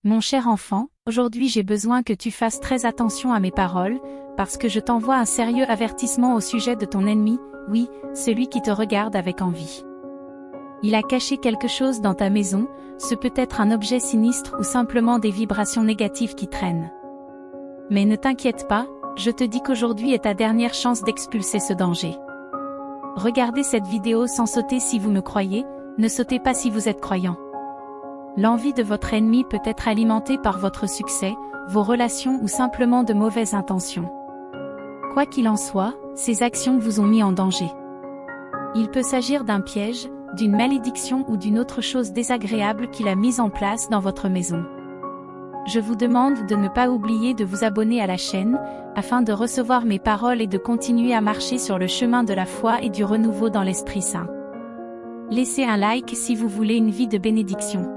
Mon cher enfant, aujourd'hui j'ai besoin que tu fasses très attention à mes paroles, parce que je t'envoie un sérieux avertissement au sujet de ton ennemi, oui, celui qui te regarde avec envie. Il a caché quelque chose dans ta maison, ce peut être un objet sinistre ou simplement des vibrations négatives qui traînent. Mais ne t'inquiète pas, je te dis qu'aujourd'hui est ta dernière chance d'expulser ce danger. Regardez cette vidéo sans sauter si vous me croyez, ne sautez pas si vous êtes croyant. L'envie de votre ennemi peut être alimentée par votre succès, vos relations ou simplement de mauvaises intentions. Quoi qu'il en soit, ces actions vous ont mis en danger. Il peut s'agir d'un piège, d'une malédiction ou d'une autre chose désagréable qu'il a mise en place dans votre maison. Je vous demande de ne pas oublier de vous abonner à la chaîne, afin de recevoir mes paroles et de continuer à marcher sur le chemin de la foi et du renouveau dans l'Esprit Saint. Laissez un like si vous voulez une vie de bénédiction.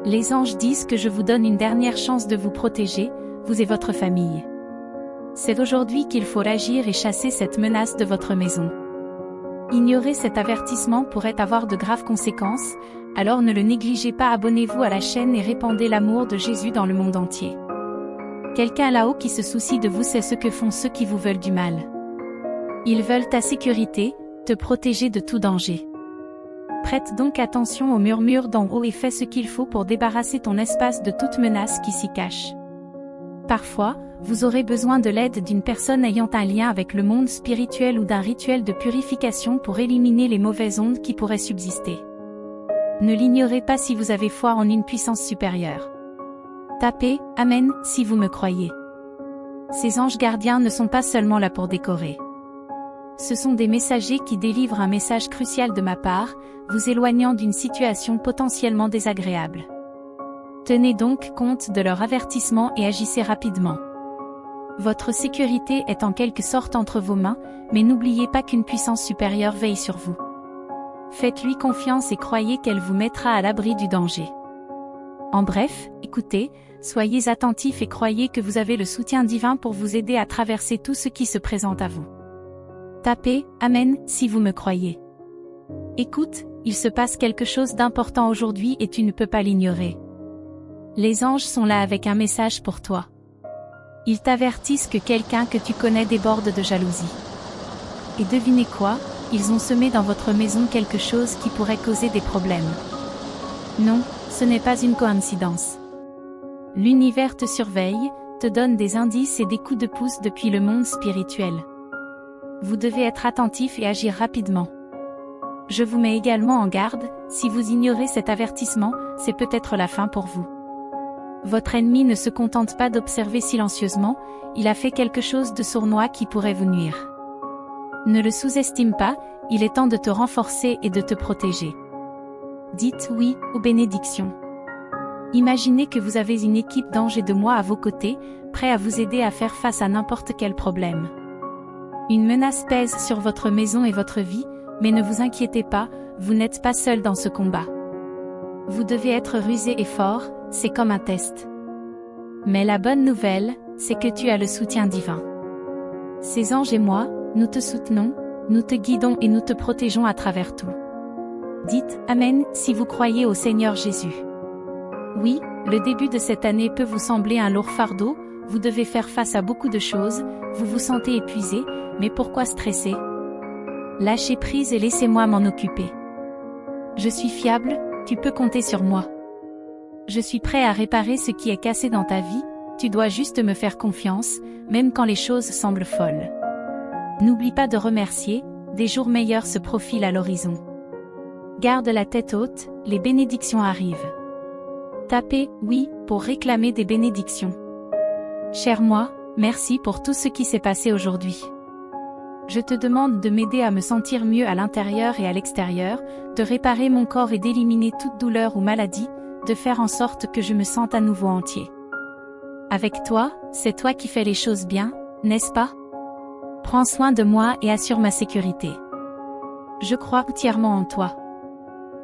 Les anges disent que je vous donne une dernière chance de vous protéger, vous et votre famille. C'est aujourd'hui qu'il faut agir et chasser cette menace de votre maison. Ignorer cet avertissement pourrait avoir de graves conséquences, alors ne le négligez pas. Abonnez-vous à la chaîne et répandez l'amour de Jésus dans le monde entier. Quelqu'un là-haut qui se soucie de vous sait ce que font ceux qui vous veulent du mal. Ils veulent ta sécurité, te protéger de tout danger. Prête donc attention aux murmures d'en haut et fais ce qu'il faut pour débarrasser ton espace de toute menace qui s'y cache. Parfois, vous aurez besoin de l'aide d'une personne ayant un lien avec le monde spirituel ou d'un rituel de purification pour éliminer les mauvaises ondes qui pourraient subsister. Ne l'ignorez pas si vous avez foi en une puissance supérieure. Tapez « Amen » si vous me croyez. Ces anges gardiens ne sont pas seulement là pour décorer. Ce sont des messagers qui délivrent un message crucial de ma part, vous éloignant d'une situation potentiellement désagréable. Tenez donc compte de leur avertissement et agissez rapidement. Votre sécurité est en quelque sorte entre vos mains, mais n'oubliez pas qu'une puissance supérieure veille sur vous. Faites-lui confiance et croyez qu'elle vous mettra à l'abri du danger. En bref, écoutez, soyez attentifs et croyez que vous avez le soutien divin pour vous aider à traverser tout ce qui se présente à vous. Tapez « Amen » si vous me croyez. Écoute, il se passe quelque chose d'important aujourd'hui et tu ne peux pas l'ignorer. Les anges sont là avec un message pour toi. Ils t'avertissent que quelqu'un que tu connais déborde de jalousie. Et devinez quoi, ils ont semé dans votre maison quelque chose qui pourrait causer des problèmes. Non, ce n'est pas une coïncidence. L'univers te surveille, te donne des indices et des coups de pouce depuis le monde spirituel. Vous devez être attentif et agir rapidement. Je vous mets également en garde, si vous ignorez cet avertissement, c'est peut-être la fin pour vous. Votre ennemi ne se contente pas d'observer silencieusement, il a fait quelque chose de sournois qui pourrait vous nuire. Ne le sous-estime pas, il est temps de te renforcer et de te protéger. Dites oui aux bénédictions. Imaginez que vous avez une équipe d'anges et de moi à vos côtés, prêts à vous aider à faire face à n'importe quel problème. Une menace pèse sur votre maison et votre vie, mais ne vous inquiétez pas, vous n'êtes pas seul dans ce combat. Vous devez être rusé et fort, c'est comme un test. Mais la bonne nouvelle, c'est que tu as le soutien divin. Ces anges et moi, nous te soutenons, nous te guidons et nous te protégeons à travers tout. Dites « Amen » si vous croyez au Seigneur Jésus. Oui, le début de cette année peut vous sembler un lourd fardeau, vous devez faire face à beaucoup de choses, vous vous sentez épuisé, mais pourquoi stresser? Lâchez prise et laissez-moi m'en occuper. Je suis fiable, tu peux compter sur moi. Je suis prêt à réparer ce qui est cassé dans ta vie, tu dois juste me faire confiance, même quand les choses semblent folles. N'oublie pas de remercier, des jours meilleurs se profilent à l'horizon. Garde la tête haute, les bénédictions arrivent. Tapez « Oui » pour réclamer des bénédictions. Cher moi, merci pour tout ce qui s'est passé aujourd'hui. Je te demande de m'aider à me sentir mieux à l'intérieur et à l'extérieur, de réparer mon corps et d'éliminer toute douleur ou maladie, de faire en sorte que je me sente à nouveau entier. Avec toi, c'est toi qui fais les choses bien, n'est-ce pas? Prends soin de moi et assure ma sécurité. Je crois entièrement en toi.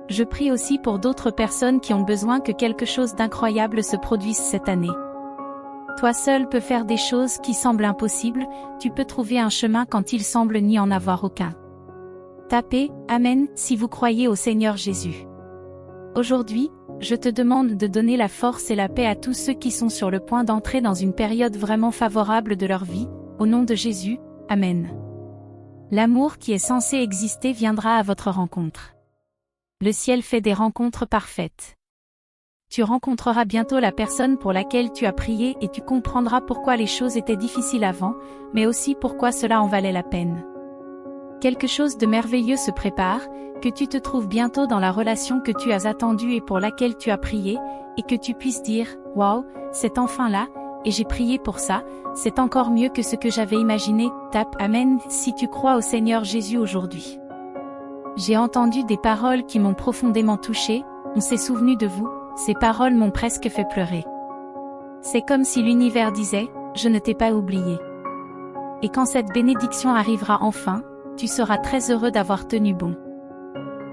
Je prie aussi pour d'autres personnes qui ont besoin que quelque chose d'incroyable se produise cette année. Toi seul peux faire des choses qui semblent impossibles, tu peux trouver un chemin quand il semble n'y en avoir aucun. Tapez « Amen » si vous croyez au Seigneur Jésus. Aujourd'hui, je te demande de donner la force et la paix à tous ceux qui sont sur le point d'entrer dans une période vraiment favorable de leur vie, au nom de Jésus, Amen. L'amour qui est censé exister viendra à votre rencontre. Le ciel fait des rencontres parfaites. Tu rencontreras bientôt la personne pour laquelle tu as prié et tu comprendras pourquoi les choses étaient difficiles avant, mais aussi pourquoi cela en valait la peine. Quelque chose de merveilleux se prépare, que tu te trouves bientôt dans la relation que tu as attendue et pour laquelle tu as prié, et que tu puisses dire « Waouh, c'est enfin là, et j'ai prié pour ça, c'est encore mieux que ce que j'avais imaginé ». Tape « Amen » si tu crois au Seigneur Jésus aujourd'hui. J'ai entendu des paroles qui m'ont profondément touché, on s'est souvenu de vous, ces paroles m'ont presque fait pleurer. C'est comme si l'univers disait « Je ne t'ai pas oublié ». Et quand cette bénédiction arrivera enfin, tu seras très heureux d'avoir tenu bon.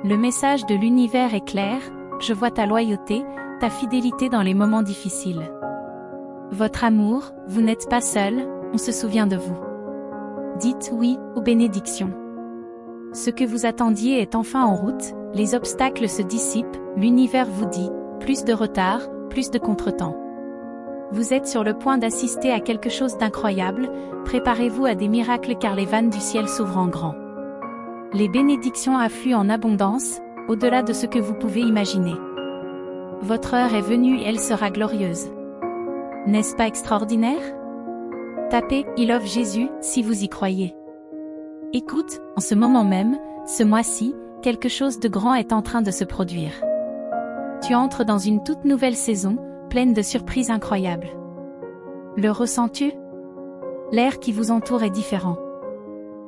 Le message de l'univers est clair, je vois ta loyauté, ta fidélité dans les moments difficiles. Votre amour, vous n'êtes pas seul, on se souvient de vous. Dites oui aux bénédictions. Ce que vous attendiez est enfin en route, les obstacles se dissipent, l'univers vous dit, plus de retard, plus de contretemps. Vous êtes sur le point d'assister à quelque chose d'incroyable, préparez-vous à des miracles car les vannes du ciel s'ouvrent en grand. Les bénédictions affluent en abondance, au-delà de ce que vous pouvez imaginer. Votre heure est venue et elle sera glorieuse. N'est-ce pas extraordinaire? Tapez « I love Jésus » si vous y croyez. Écoute, en ce moment même, ce mois-ci, quelque chose de grand est en train de se produire. Tu entres dans une toute nouvelle saison, pleine de surprises incroyables. Le ressens-tu? L'air qui vous entoure est différent.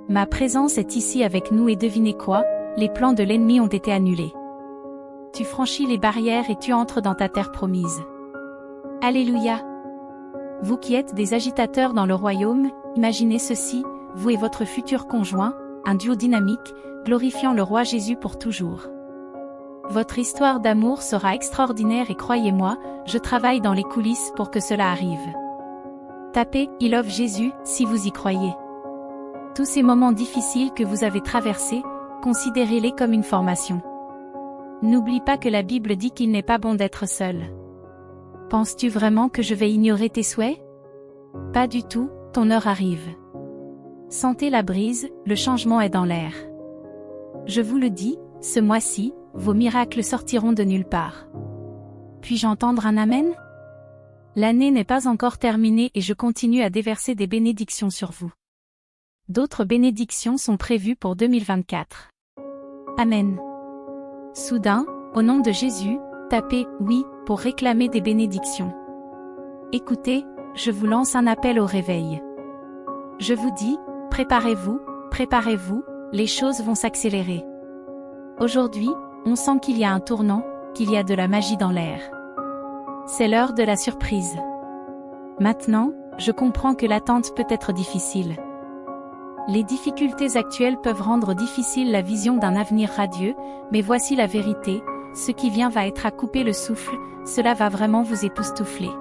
Ma présence est ici avec nous et devinez quoi, les plans de l'ennemi ont été annulés. Tu franchis les barrières et tu entres dans ta terre promise. Alléluia! Vous qui êtes des agitateurs dans le royaume, imaginez ceci, vous et votre futur conjoint, un duo dynamique, glorifiant le roi Jésus pour toujours. Votre histoire d'amour sera extraordinaire et croyez-moi, je travaille dans les coulisses pour que cela arrive. Tapez « I love Jésus » si vous y croyez. Tous ces moments difficiles que vous avez traversés, considérez-les comme une formation. N'oublie pas que la Bible dit qu'il n'est pas bon d'être seul. Penses-tu vraiment que je vais ignorer tes souhaits? Pas du tout, ton heure arrive. Sentez la brise, le changement est dans l'air. Je vous le dis, ce mois-ci, vos miracles sortiront de nulle part. Puis-je entendre un Amen? L'année n'est pas encore terminée et je continue à déverser des bénédictions sur vous. D'autres bénédictions sont prévues pour 2024. Amen. Soudain, au nom de Jésus, tapez « Oui » pour réclamer des bénédictions. Écoutez, je vous lance un appel au réveil. Je vous dis, préparez-vous, les choses vont s'accélérer. Aujourd'hui, on sent qu'il y a un tournant, qu'il y a de la magie dans l'air. C'est l'heure de la surprise. Maintenant, je comprends que l'attente peut être difficile. Les difficultés actuelles peuvent rendre difficile la vision d'un avenir radieux, mais voici la vérité, ce qui vient va être à couper le souffle, cela va vraiment vous époustoufler.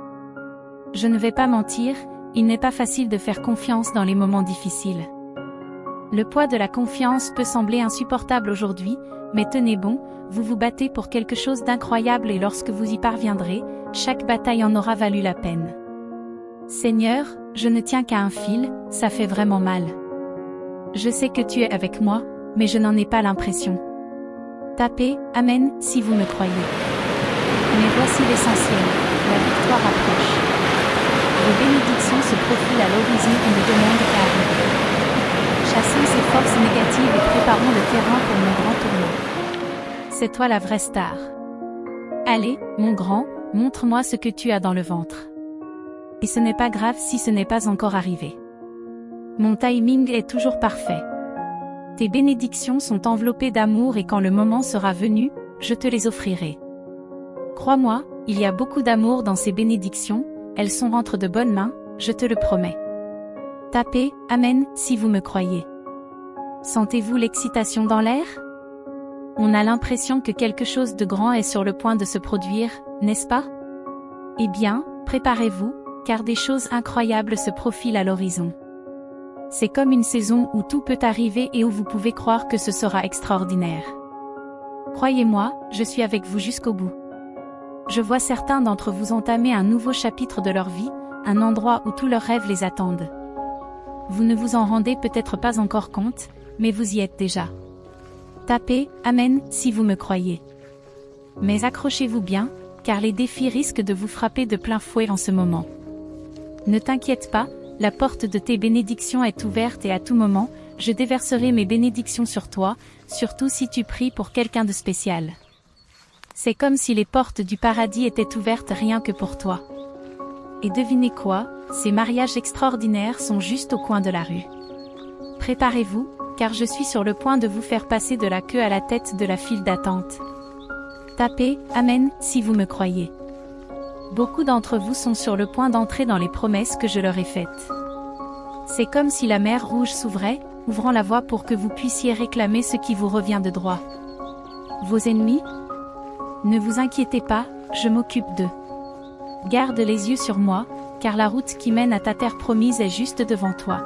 Je ne vais pas mentir, il n'est pas facile de faire confiance dans les moments difficiles. Le poids de la confiance peut sembler insupportable aujourd'hui, mais tenez bon, vous vous battez pour quelque chose d'incroyable et lorsque vous y parviendrez, chaque bataille en aura valu la peine. Seigneur, je ne tiens qu'à un fil, ça fait vraiment mal. Je sais que tu es avec moi, mais je n'en ai pas l'impression. Tapez « Amen » si vous me croyez. Mais voici l'essentiel, la victoire approche. Vos bénédictions se profilent à l'horizon et ne demandent qu'à arriver. Chassons ces forces négatives et préparons le terrain pour mon grand tournoi. C'est toi la vraie star. Allez, mon grand, montre-moi ce que tu as dans le ventre. Et ce n'est pas grave si ce n'est pas encore arrivé. Mon timing est toujours parfait. Tes bénédictions sont enveloppées d'amour et quand le moment sera venu, je te les offrirai. Crois-moi, il y a beaucoup d'amour dans ces bénédictions, elles sont entre de bonnes mains, je te le promets. Tapez « Amen » si vous me croyez. Sentez-vous l'excitation dans l'air? On a l'impression que quelque chose de grand est sur le point de se produire, n'est-ce pas? Eh bien, préparez-vous, car des choses incroyables se profilent à l'horizon. C'est comme une saison où tout peut arriver et où vous pouvez croire que ce sera extraordinaire. Croyez-moi, je suis avec vous jusqu'au bout. Je vois certains d'entre vous entamer un nouveau chapitre de leur vie, un endroit où tous leurs rêves les attendent. Vous ne vous en rendez peut-être pas encore compte, mais vous y êtes déjà. Tapez « Amen » si vous me croyez. Mais accrochez-vous bien, car les défis risquent de vous frapper de plein fouet en ce moment. Ne t'inquiète pas, la porte de tes bénédictions est ouverte et à tout moment, je déverserai mes bénédictions sur toi, surtout si tu pries pour quelqu'un de spécial. C'est comme si les portes du paradis étaient ouvertes rien que pour toi. Et devinez quoi, ces mariages extraordinaires sont juste au coin de la rue. Préparez-vous, car je suis sur le point de vous faire passer de la queue à la tête de la file d'attente. Tapez « Amen » si vous me croyez. Beaucoup d'entre vous sont sur le point d'entrer dans les promesses que je leur ai faites. C'est comme si la mer Rouge s'ouvrait, ouvrant la voie pour que vous puissiez réclamer ce qui vous revient de droit. Vos ennemis ? Ne vous inquiétez pas, je m'occupe d'eux. Garde les yeux sur moi, car la route qui mène à ta terre promise est juste devant toi.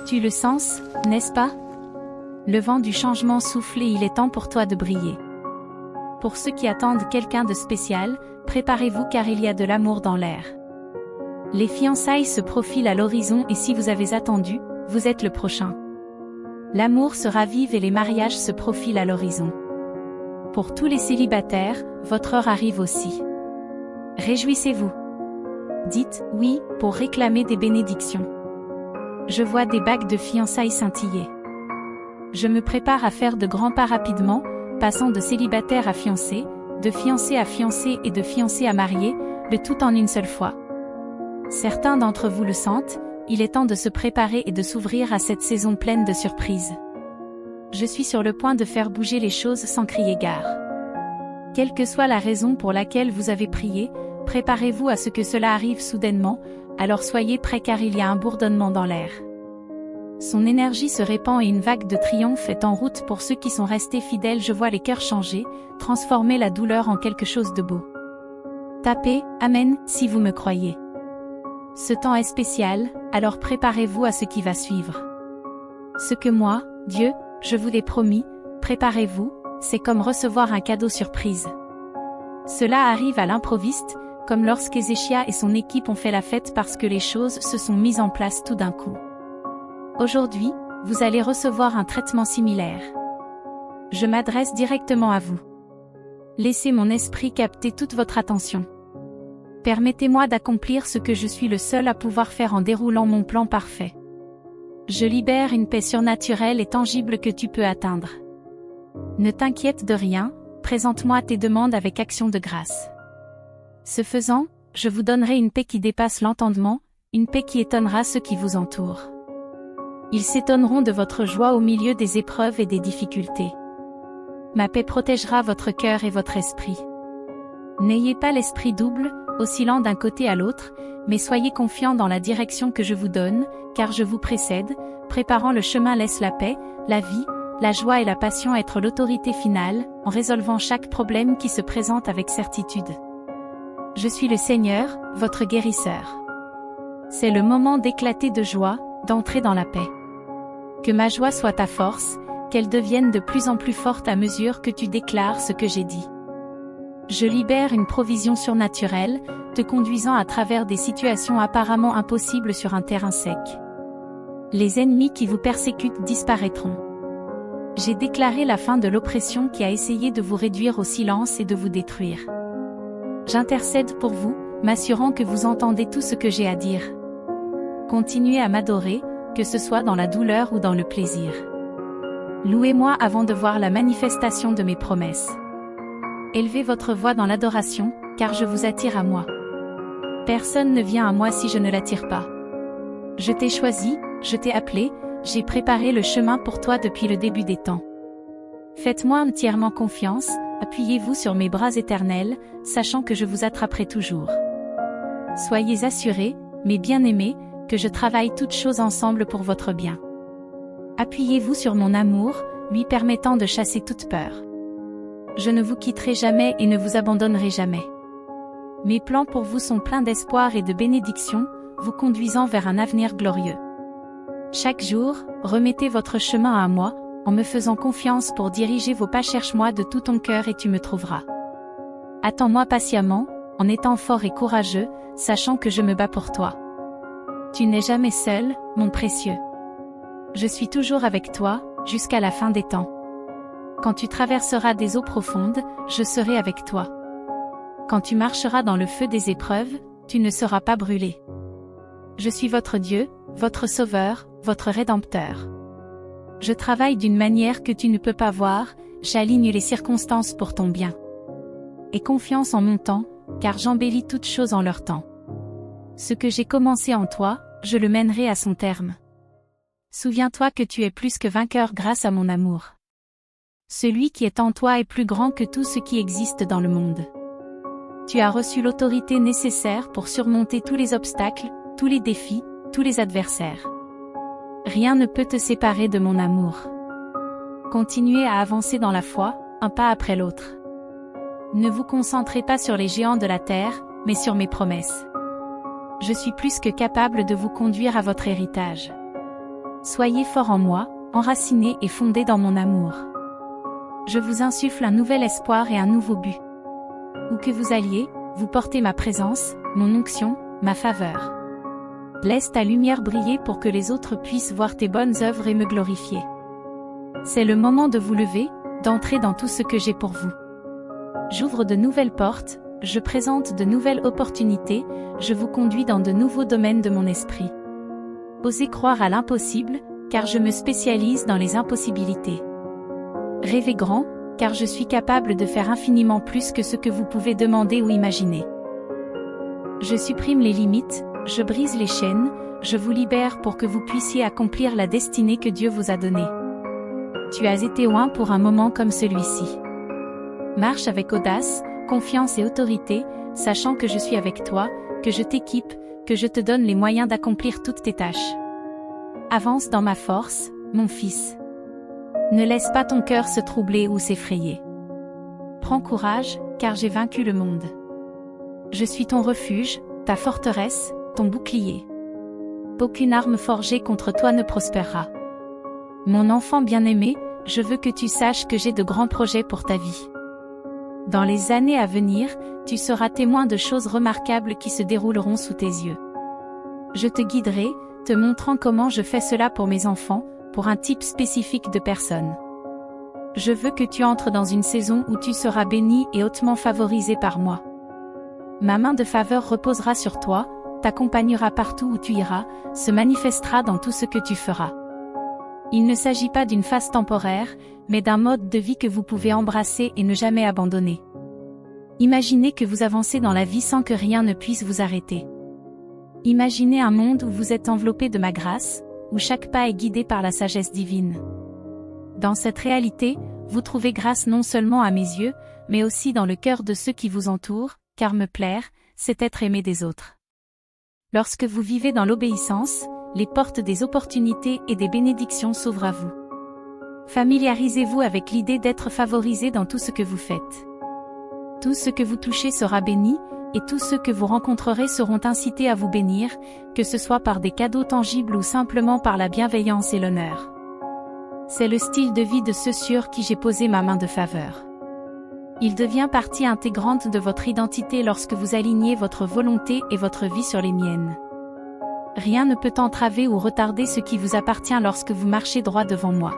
Tu le sens, n'est-ce pas ? Le vent du changement souffle et il est temps pour toi de briller. Pour ceux qui attendent quelqu'un de spécial, préparez-vous car il y a de l'amour dans l'air. Les fiançailles se profilent à l'horizon et si vous avez attendu, vous êtes le prochain. L'amour se ravive et les mariages se profilent à l'horizon. Pour tous les célibataires, votre heure arrive aussi. Réjouissez-vous. Dites « oui » pour réclamer des bénédictions. Je vois des bagues de fiançailles scintiller. Je me prépare à faire de grands pas rapidement, passant de célibataire à fiancé, de fiancé à fiancé et de fiancé à marié, le tout en une seule fois. Certains d'entre vous le sentent, il est temps de se préparer et de s'ouvrir à cette saison pleine de surprises. Je suis sur le point de faire bouger les choses sans crier gare. Quelle que soit la raison pour laquelle vous avez prié, préparez-vous à ce que cela arrive soudainement, alors soyez prêts car il y a un bourdonnement dans l'air. Son énergie se répand et une vague de triomphe est en route pour ceux qui sont restés fidèles. Je vois les cœurs changer, transformer la douleur en quelque chose de beau. Tapez « Amen » si vous me croyez. Ce temps est spécial, alors préparez-vous à ce qui va suivre. Ce que moi, Dieu, je vous l'ai promis, préparez-vous, c'est comme recevoir un cadeau surprise. Cela arrive à l'improviste, comme lorsqu'Ézéchias et son équipe ont fait la fête parce que les choses se sont mises en place tout d'un coup. Aujourd'hui, vous allez recevoir un traitement similaire. Je m'adresse directement à vous. Laissez mon esprit capter toute votre attention. Permettez-moi d'accomplir ce que je suis le seul à pouvoir faire en déroulant mon plan parfait. Je libère une paix surnaturelle et tangible que tu peux atteindre. Ne t'inquiète de rien, présente-moi tes demandes avec action de grâce. Ce faisant, je vous donnerai une paix qui dépasse l'entendement, une paix qui étonnera ceux qui vous entourent. Ils s'étonneront de votre joie au milieu des épreuves et des difficultés. Ma paix protégera votre cœur et votre esprit. N'ayez pas l'esprit double, oscillant d'un côté à l'autre, mais soyez confiants dans la direction que je vous donne, car je vous précède, préparant le chemin laisse la paix, la vie, la joie et la passion être l'autorité finale, en résolvant chaque problème qui se présente avec certitude. Je suis le Seigneur, votre guérisseur. C'est le moment d'éclater de joie, d'entrer dans la paix. Que ma joie soit ta force, qu'elle devienne de plus en plus forte à mesure que tu déclares ce que j'ai dit. Je libère une provision surnaturelle, te conduisant à travers des situations apparemment impossibles sur un terrain sec. Les ennemis qui vous persécutent disparaîtront. J'ai déclaré la fin de l'oppression qui a essayé de vous réduire au silence et de vous détruire. J'intercède pour vous, m'assurant que vous entendez tout ce que j'ai à dire. Continuez à m'adorer, que ce soit dans la douleur ou dans le plaisir. Louez-moi avant de voir la manifestation de mes promesses. Élevez votre voix dans l'adoration, car je vous attire à moi. Personne ne vient à moi si je ne l'attire pas. Je t'ai choisi, je t'ai appelé, j'ai préparé le chemin pour toi depuis le début des temps. Faites-moi entièrement confiance, appuyez-vous sur mes bras éternels, sachant que je vous attraperai toujours. Soyez assurés, mes bien-aimés, que je travaille toutes choses ensemble pour votre bien. Appuyez-vous sur mon amour, lui permettant de chasser toute peur. Je ne vous quitterai jamais et ne vous abandonnerai jamais. Mes plans pour vous sont pleins d'espoir et de bénédiction, vous conduisant vers un avenir glorieux. Chaque jour, remettez votre chemin à moi, en me faisant confiance pour diriger vos pas. Cherche-moi de tout ton cœur et tu me trouveras. Attends-moi patiemment, en étant fort et courageux, sachant que je me bats pour toi. Tu n'es jamais seul, mon précieux. Je suis toujours avec toi, jusqu'à la fin des temps. Quand tu traverseras des eaux profondes, je serai avec toi. Quand tu marcheras dans le feu des épreuves, tu ne seras pas brûlé. Je suis votre Dieu, votre Sauveur, votre Rédempteur. Je travaille d'une manière que tu ne peux pas voir, j'aligne les circonstances pour ton bien. Aie confiance en mon temps, car j'embellis toutes choses en leur temps. Ce que j'ai commencé en toi, je le mènerai à son terme. Souviens-toi que tu es plus que vainqueur grâce à mon amour. Celui qui est en toi est plus grand que tout ce qui existe dans le monde. Tu as reçu l'autorité nécessaire pour surmonter tous les obstacles, tous les défis, tous les adversaires. Rien ne peut te séparer de mon amour. Continuez à avancer dans la foi, un pas après l'autre. Ne vous concentrez pas sur les géants de la terre, mais sur mes promesses. Je suis plus que capable de vous conduire à votre héritage. Soyez fort en moi, enracinés et fondés dans mon amour. Je vous insuffle un nouvel espoir et un nouveau but. Où que vous alliez, vous portez ma présence, mon onction, ma faveur. Laisse ta lumière briller pour que les autres puissent voir tes bonnes œuvres et me glorifier. C'est le moment de vous lever, d'entrer dans tout ce que j'ai pour vous. J'ouvre de nouvelles portes, je présente de nouvelles opportunités, je vous conduis dans de nouveaux domaines de mon esprit. Osez croire à l'impossible, car je me spécialise dans les impossibilités. Rêvez grand, car je suis capable de faire infiniment plus que ce que vous pouvez demander ou imaginer. Je supprime les limites, je brise les chaînes, je vous libère pour que vous puissiez accomplir la destinée que Dieu vous a donnée. Tu as été oint pour un moment comme celui-ci. Marche avec audace, confiance et autorité, sachant que je suis avec toi, que je t'équipe, que je te donne les moyens d'accomplir toutes tes tâches. Avance dans ma force, mon fils. Ne laisse pas ton cœur se troubler ou s'effrayer. Prends courage, car j'ai vaincu le monde. Je suis ton refuge, ta forteresse, ton bouclier. Aucune arme forgée contre toi ne prospérera. Mon enfant bien-aimé, je veux que tu saches que j'ai de grands projets pour ta vie. Dans les années à venir, tu seras témoin de choses remarquables qui se dérouleront sous tes yeux. Je te guiderai, te montrant comment je fais cela pour mes enfants, pour un type spécifique de personnes. Je veux que tu entres dans une saison où tu seras béni et hautement favorisé par moi. Ma main de faveur reposera sur toi, t'accompagnera partout où tu iras, se manifestera dans tout ce que tu feras. Il ne s'agit pas d'une phase temporaire, mais d'un mode de vie que vous pouvez embrasser et ne jamais abandonner. Imaginez que vous avancez dans la vie sans que rien ne puisse vous arrêter. Imaginez un monde où vous êtes enveloppé de ma grâce, où chaque pas est guidé par la sagesse divine. Dans cette réalité, vous trouvez grâce non seulement à mes yeux, mais aussi dans le cœur de ceux qui vous entourent, car me plaire, c'est être aimé des autres. Lorsque vous vivez dans l'obéissance, les portes des opportunités et des bénédictions s'ouvrent à vous. Familiarisez-vous avec l'idée d'être favorisé dans tout ce que vous faites. Tout ce que vous touchez sera béni, et tous ceux que vous rencontrerez seront incités à vous bénir, que ce soit par des cadeaux tangibles ou simplement par la bienveillance et l'honneur. C'est le style de vie de ceux sur qui j'ai posé ma main de faveur. Il devient partie intégrante de votre identité lorsque vous alignez votre volonté et votre vie sur les miennes. Rien ne peut entraver ou retarder ce qui vous appartient lorsque vous marchez droit devant moi.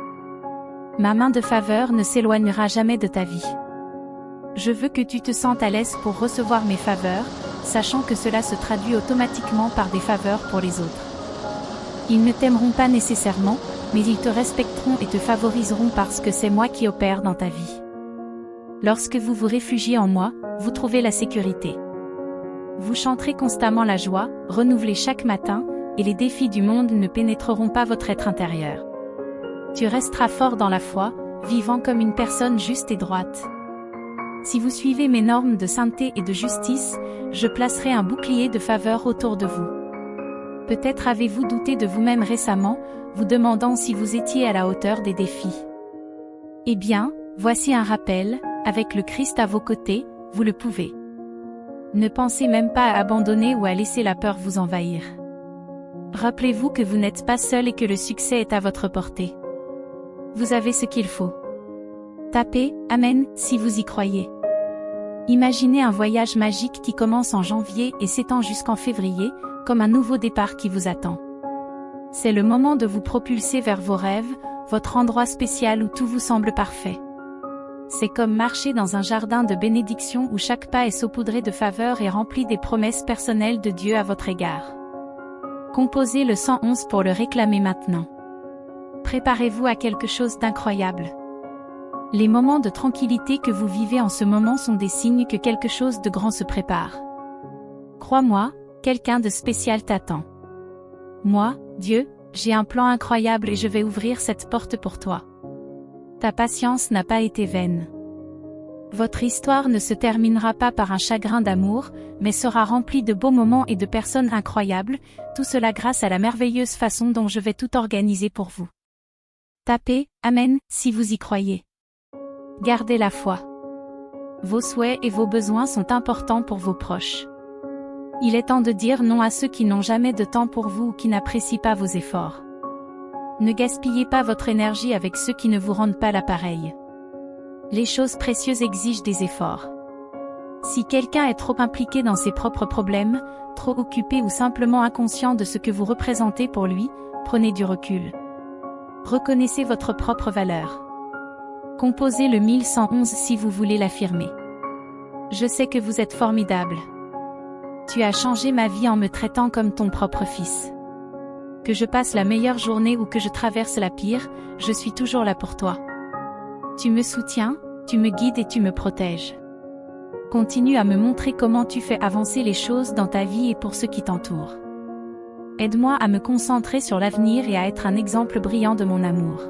Ma main de faveur ne s'éloignera jamais de ta vie. Je veux que tu te sentes à l'aise pour recevoir mes faveurs, sachant que cela se traduit automatiquement par des faveurs pour les autres. Ils ne t'aimeront pas nécessairement, mais ils te respecteront et te favoriseront parce que c'est moi qui opère dans ta vie. Lorsque vous vous réfugiez en moi, vous trouvez la sécurité. Vous chanterez constamment la joie, renouvelée chaque matin, et les défis du monde ne pénétreront pas votre être intérieur. Tu resteras fort dans la foi, vivant comme une personne juste et droite. Si vous suivez mes normes de sainteté et de justice, je placerai un bouclier de faveur autour de vous. Peut-être avez-vous douté de vous-même récemment, vous demandant si vous étiez à la hauteur des défis. Eh bien, voici un rappel, avec le Christ à vos côtés, vous le pouvez. Ne pensez même pas à abandonner ou à laisser la peur vous envahir. Rappelez-vous que vous n'êtes pas seul et que le succès est à votre portée. Vous avez ce qu'il faut. Tapez « Amen » si vous y croyez. Imaginez un voyage magique qui commence en janvier et s'étend jusqu'en février, comme un nouveau départ qui vous attend. C'est le moment de vous propulser vers vos rêves, votre endroit spécial où tout vous semble parfait. C'est comme marcher dans un jardin de bénédiction où chaque pas est saupoudré de faveur et rempli des promesses personnelles de Dieu à votre égard. Composez le 111 pour le réclamer maintenant. Préparez-vous à quelque chose d'incroyable. Les moments de tranquillité que vous vivez en ce moment sont des signes que quelque chose de grand se prépare. Crois-moi, quelqu'un de spécial t'attend. Moi, Dieu, j'ai un plan incroyable et je vais ouvrir cette porte pour toi. Ta patience n'a pas été vaine. Votre histoire ne se terminera pas par un chagrin d'amour, mais sera remplie de beaux moments et de personnes incroyables, tout cela grâce à la merveilleuse façon dont je vais tout organiser pour vous. Tapez « Amen » si vous y croyez. Gardez la foi. Vos souhaits et vos besoins sont importants pour vos proches. Il est temps de dire non à ceux qui n'ont jamais de temps pour vous ou qui n'apprécient pas vos efforts. Ne gaspillez pas votre énergie avec ceux qui ne vous rendent pas l'appareil. Les choses précieuses exigent des efforts. Si quelqu'un est trop impliqué dans ses propres problèmes, trop occupé ou simplement inconscient de ce que vous représentez pour lui, prenez du recul. Reconnaissez votre propre valeur. Composez le 1111 si vous voulez l'affirmer. Je sais que vous êtes formidable. Tu as changé ma vie en me traitant comme ton propre fils. Que je passe la meilleure journée ou que je traverse la pire, je suis toujours là pour toi. Tu me soutiens, tu me guides et tu me protèges. Continue à me montrer comment tu fais avancer les choses dans ta vie et pour ceux qui t'entourent. Aide-moi à me concentrer sur l'avenir et à être un exemple brillant de mon amour.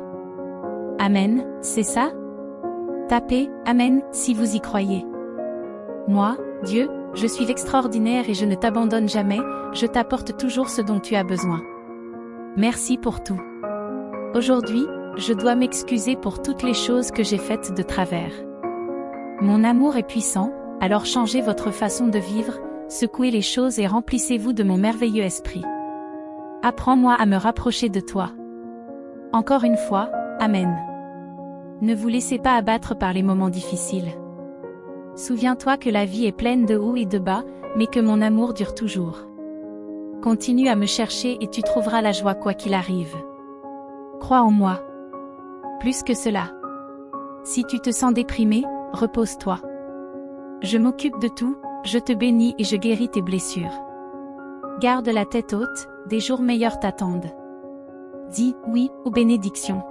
Amen, c'est ça? Tapez « Amen » si vous y croyez. Moi, Dieu, je suis extraordinaire et je ne t'abandonne jamais, je t'apporte toujours ce dont tu as besoin. Merci pour tout. Aujourd'hui, je dois m'excuser pour toutes les choses que j'ai faites de travers. Mon amour est puissant, alors changez votre façon de vivre, secouez les choses et remplissez-vous de mon merveilleux esprit. Apprends-moi à me rapprocher de toi. Encore une fois, Amen. Ne vous laissez pas abattre par les moments difficiles. Souviens-toi que la vie est pleine de hauts et de bas, mais que mon amour dure toujours. Continue à me chercher et tu trouveras la joie quoi qu'il arrive. Crois en moi. Plus que cela. Si tu te sens déprimé, repose-toi. Je m'occupe de tout, je te bénis et je guéris tes blessures. Garde la tête haute, des jours meilleurs t'attendent. Dis oui aux bénédictions.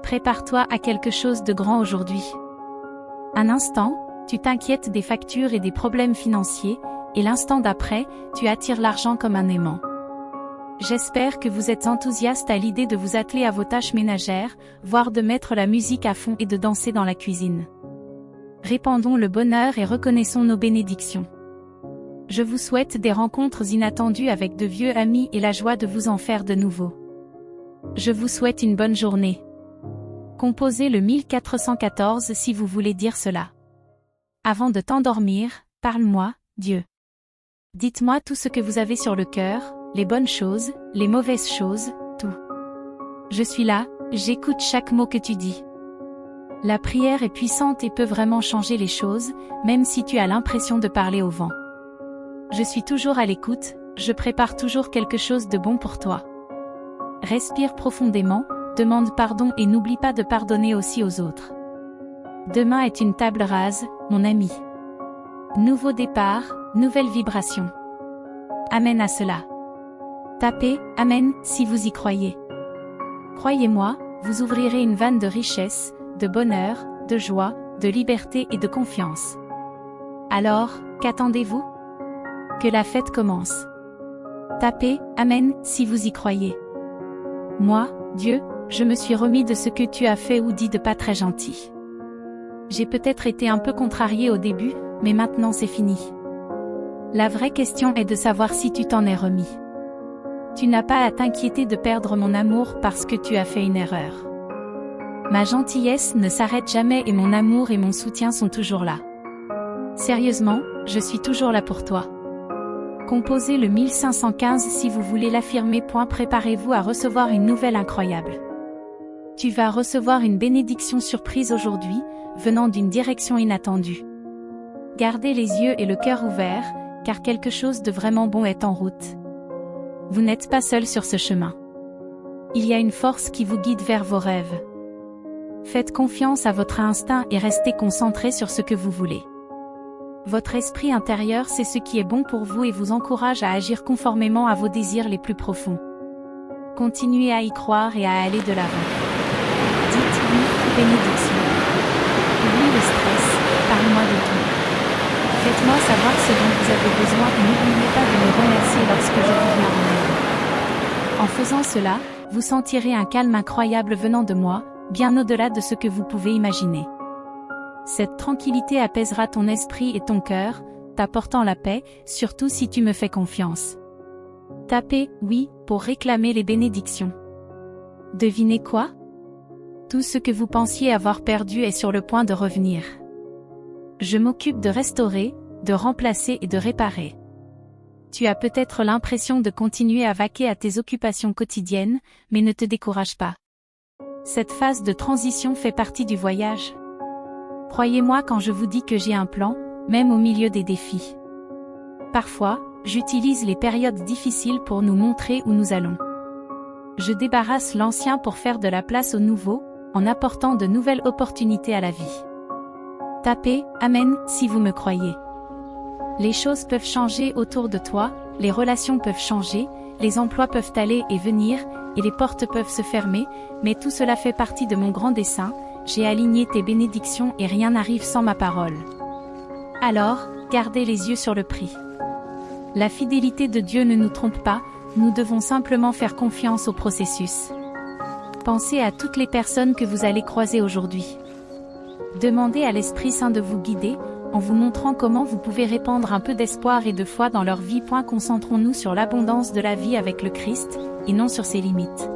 Prépare-toi à quelque chose de grand aujourd'hui. Un instant, tu t'inquiètes des factures et des problèmes financiers, et l'instant d'après, tu attires l'argent comme un aimant. J'espère que vous êtes enthousiaste à l'idée de vous atteler à vos tâches ménagères, voire de mettre la musique à fond et de danser dans la cuisine. Répandons le bonheur et reconnaissons nos bénédictions. Je vous souhaite des rencontres inattendues avec de vieux amis et la joie de vous en faire de nouveau. Je vous souhaite une bonne journée. Composez le 1414 si vous voulez dire cela. Avant de t'endormir, parle-moi, Dieu. Dites-moi tout ce que vous avez sur le cœur, les bonnes choses, les mauvaises choses, tout. Je suis là, j'écoute chaque mot que tu dis. La prière est puissante et peut vraiment changer les choses, même si tu as l'impression de parler au vent. Je suis toujours à l'écoute, je prépare toujours quelque chose de bon pour toi. Respire profondément, demande pardon et n'oublie pas de pardonner aussi aux autres. Demain est une table rase, mon ami. Nouveau départ, nouvelle vibration. Amen à cela. Tapez « Amen » si vous y croyez. Croyez-moi, vous ouvrirez une vanne de richesse, de bonheur, de joie, de liberté et de confiance. Alors, qu'attendez-vous? Que la fête commence. Tapez « Amen » si vous y croyez. Moi, Dieu, je me suis remis de ce que tu as fait ou dit de pas très gentil. J'ai peut-être été un peu contrarié au début, mais maintenant c'est fini. La vraie question est de savoir si tu t'en es remis. Tu n'as pas à t'inquiéter de perdre mon amour parce que tu as fait une erreur. Ma gentillesse ne s'arrête jamais et mon amour et mon soutien sont toujours là. Sérieusement, je suis toujours là pour toi. Composez le 1515 si vous voulez l'affirmer. Préparez-vous à recevoir une nouvelle incroyable. Tu vas recevoir une bénédiction surprise aujourd'hui, venant d'une direction inattendue. Gardez les yeux et le cœur ouverts, car quelque chose de vraiment bon est en route. Vous n'êtes pas seul sur ce chemin. Il y a une force qui vous guide vers vos rêves. Faites confiance à votre instinct et restez concentré sur ce que vous voulez. Votre esprit intérieur sait ce qui est bon pour vous et vous encourage à agir conformément à vos désirs les plus profonds. Continuez à y croire et à aller de l'avant. Dites oui, bénédiction. Oublie le stress, parle-moi de tout. Faites-moi savoir ce dont vous avez besoin et n'oubliez pas de me remercier lorsque je vous viens en aide. En faisant cela, vous sentirez un calme incroyable venant de moi, bien au-delà de ce que vous pouvez imaginer. Cette tranquillité apaisera ton esprit et ton cœur, t'apportant la paix, surtout si tu me fais confiance. Tapez « Oui » pour réclamer les bénédictions. Devinez quoi? Tout ce que vous pensiez avoir perdu est sur le point de revenir. Je m'occupe de restaurer, de remplacer et de réparer. Tu as peut-être l'impression de continuer à vaquer à tes occupations quotidiennes, mais ne te décourage pas. Cette phase de transition fait partie du voyage. Croyez-moi quand je vous dis que j'ai un plan, même au milieu des défis. Parfois, j'utilise les périodes difficiles pour nous montrer où nous allons. Je débarrasse l'ancien pour faire de la place au nouveau, en apportant de nouvelles opportunités à la vie. Tapez « Amen » si vous me croyez. Les choses peuvent changer autour de toi, les relations peuvent changer, les emplois peuvent aller et venir, et les portes peuvent se fermer, mais tout cela fait partie de mon grand dessein. J'ai aligné tes bénédictions et rien n'arrive sans ma parole. Alors, gardez les yeux sur le prix. La fidélité de Dieu ne nous trompe pas, nous devons simplement faire confiance au processus. Pensez à toutes les personnes que vous allez croiser aujourd'hui. Demandez à l'Esprit Saint de vous guider, en vous montrant comment vous pouvez répandre un peu d'espoir et de foi dans leur vie. Concentrons-nous sur l'abondance de la vie avec le Christ, et non sur ses limites.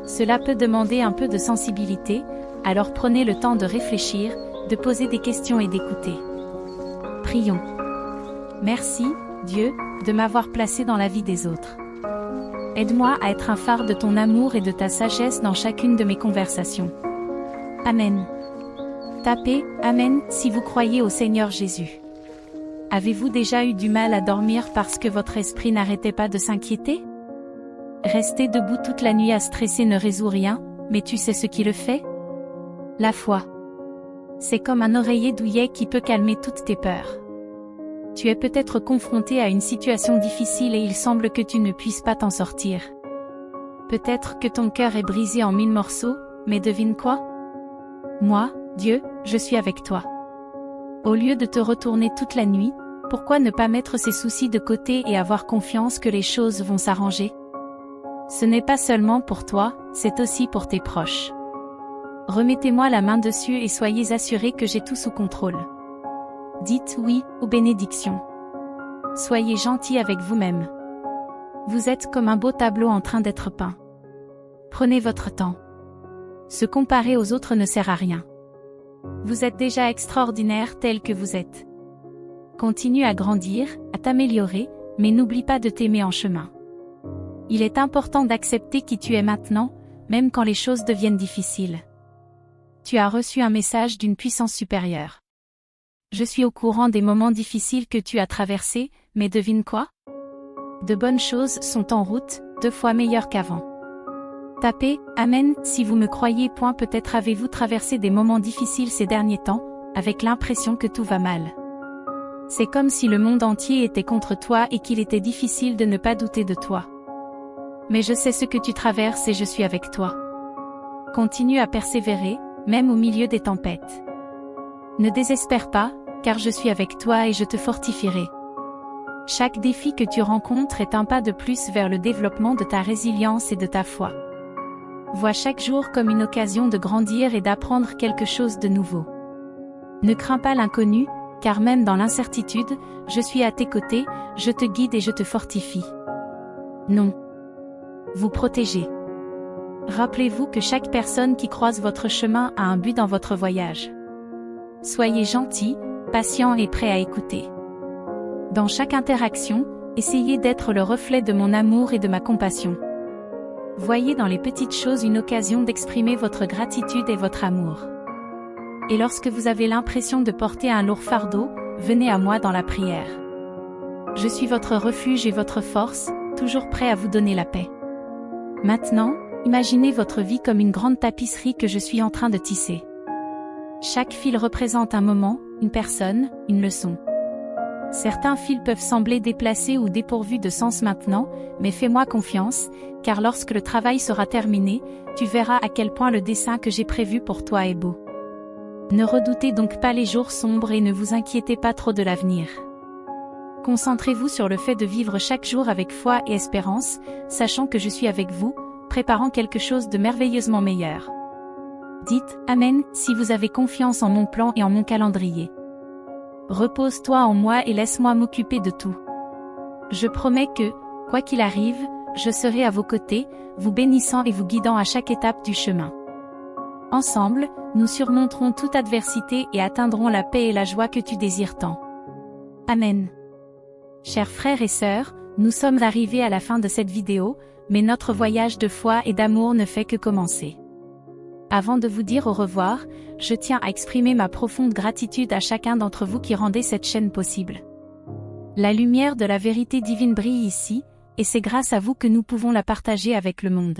Cela peut demander un peu de sensibilité, alors prenez le temps de réfléchir, de poser des questions et d'écouter. Prions. Merci, Dieu, de m'avoir placé dans la vie des autres. Aide-moi à être un phare de ton amour et de ta sagesse dans chacune de mes conversations. Amen. Tapez « Amen » si vous croyez au Seigneur Jésus. Avez-vous déjà eu du mal à dormir parce que votre esprit n'arrêtait pas de s'inquiéter? Rester debout toute la nuit à stresser ne résout rien, mais tu sais ce qui le fait? La foi. C'est comme un oreiller douillet qui peut calmer toutes tes peurs. Tu es peut-être confronté à une situation difficile et il semble que tu ne puisses pas t'en sortir. Peut-être que ton cœur est brisé en 1000 morceaux, mais devine quoi? Moi, Dieu, je suis avec toi. Au lieu de te retourner toute la nuit, pourquoi ne pas mettre ces soucis de côté et avoir confiance que les choses vont s'arranger? Ce n'est pas seulement pour toi, c'est aussi pour tes proches. Remettez-moi la main dessus et soyez assurés que j'ai tout sous contrôle. Dites oui aux bénédictions. Soyez gentils avec vous-même. Vous êtes comme un beau tableau en train d'être peint. Prenez votre temps. Se comparer aux autres ne sert à rien. Vous êtes déjà extraordinaire tel que vous êtes. Continue à grandir, à t'améliorer, mais n'oublie pas de t'aimer en chemin. Il est important d'accepter qui tu es maintenant, même quand les choses deviennent difficiles. Tu as reçu un message d'une puissance supérieure. Je suis au courant des moments difficiles que tu as traversés, mais devine quoi? De bonnes choses sont en route, 2 fois meilleures qu'avant. Tapez « Amen » si vous me croyez. Peut-être avez-vous traversé des moments difficiles ces derniers temps, avec l'impression que tout va mal. C'est comme si le monde entier était contre toi et qu'il était difficile de ne pas douter de toi. Mais je sais ce que tu traverses et je suis avec toi. Continue à persévérer, même au milieu des tempêtes. Ne désespère pas, car je suis avec toi et je te fortifierai. Chaque défi que tu rencontres est un pas de plus vers le développement de ta résilience et de ta foi. Vois chaque jour comme une occasion de grandir et d'apprendre quelque chose de nouveau. Ne crains pas l'inconnu, car même dans l'incertitude, je suis à tes côtés, je te guide et je te fortifie. Non. Vous protégez. Rappelez-vous que chaque personne qui croise votre chemin a un but dans votre voyage. Soyez gentil, patient et prêt à écouter. Dans chaque interaction, essayez d'être le reflet de mon amour et de ma compassion. Voyez dans les petites choses une occasion d'exprimer votre gratitude et votre amour. Et lorsque vous avez l'impression de porter un lourd fardeau, venez à moi dans la prière. Je suis votre refuge et votre force, toujours prêt à vous donner la paix. Maintenant, imaginez votre vie comme une grande tapisserie que je suis en train de tisser. Chaque fil représente un moment, une personne, une leçon. Certains fils peuvent sembler déplacés ou dépourvus de sens maintenant, mais fais-moi confiance, car lorsque le travail sera terminé, tu verras à quel point le dessin que j'ai prévu pour toi est beau. Ne redoutez donc pas les jours sombres et ne vous inquiétez pas trop de l'avenir. Concentrez-vous sur le fait de vivre chaque jour avec foi et espérance, sachant que je suis avec vous, préparant quelque chose de merveilleusement meilleur. Dites « Amen » si vous avez confiance en mon plan et en mon calendrier. Repose-toi en moi et laisse-moi m'occuper de tout. Je promets que, quoi qu'il arrive, je serai à vos côtés, vous bénissant et vous guidant à chaque étape du chemin. Ensemble, nous surmonterons toute adversité et atteindrons la paix et la joie que tu désires tant. Amen. Chers frères et sœurs, nous sommes arrivés à la fin de cette vidéo, mais notre voyage de foi et d'amour ne fait que commencer. Avant de vous dire au revoir, je tiens à exprimer ma profonde gratitude à chacun d'entre vous qui rendez cette chaîne possible. La lumière de la vérité divine brille ici, et c'est grâce à vous que nous pouvons la partager avec le monde.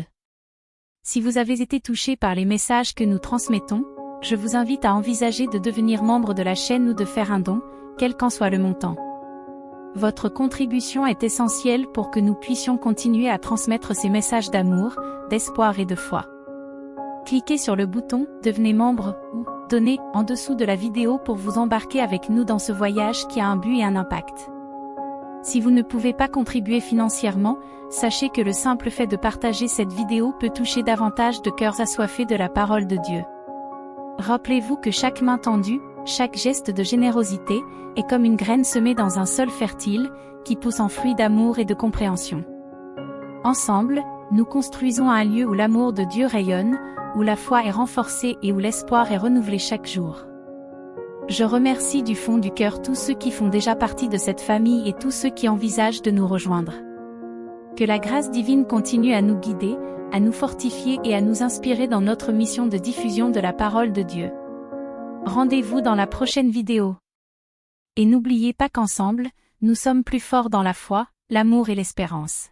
Si vous avez été touché par les messages que nous transmettons, je vous invite à envisager de devenir membre de la chaîne ou de faire un don, quel qu'en soit le montant. Votre contribution est essentielle pour que nous puissions continuer à transmettre ces messages d'amour, d'espoir et de foi. Cliquez sur le bouton « Devenez membre » ou « Donnez » en dessous de la vidéo pour vous embarquer avec nous dans ce voyage qui a un but et un impact. Si vous ne pouvez pas contribuer financièrement, sachez que le simple fait de partager cette vidéo peut toucher davantage de cœurs assoiffés de la parole de Dieu. Rappelez-vous que chaque main tendue, chaque geste de générosité, est comme une graine semée dans un sol fertile, qui pousse en fruits d'amour et de compréhension. Ensemble, nous construisons un lieu où l'amour de Dieu rayonne, où la foi est renforcée et où l'espoir est renouvelé chaque jour. Je remercie du fond du cœur tous ceux qui font déjà partie de cette famille et tous ceux qui envisagent de nous rejoindre. Que la grâce divine continue à nous guider, à nous fortifier et à nous inspirer dans notre mission de diffusion de la parole de Dieu. Rendez-vous dans la prochaine vidéo. Et n'oubliez pas qu'ensemble, nous sommes plus forts dans la foi, l'amour et l'espérance.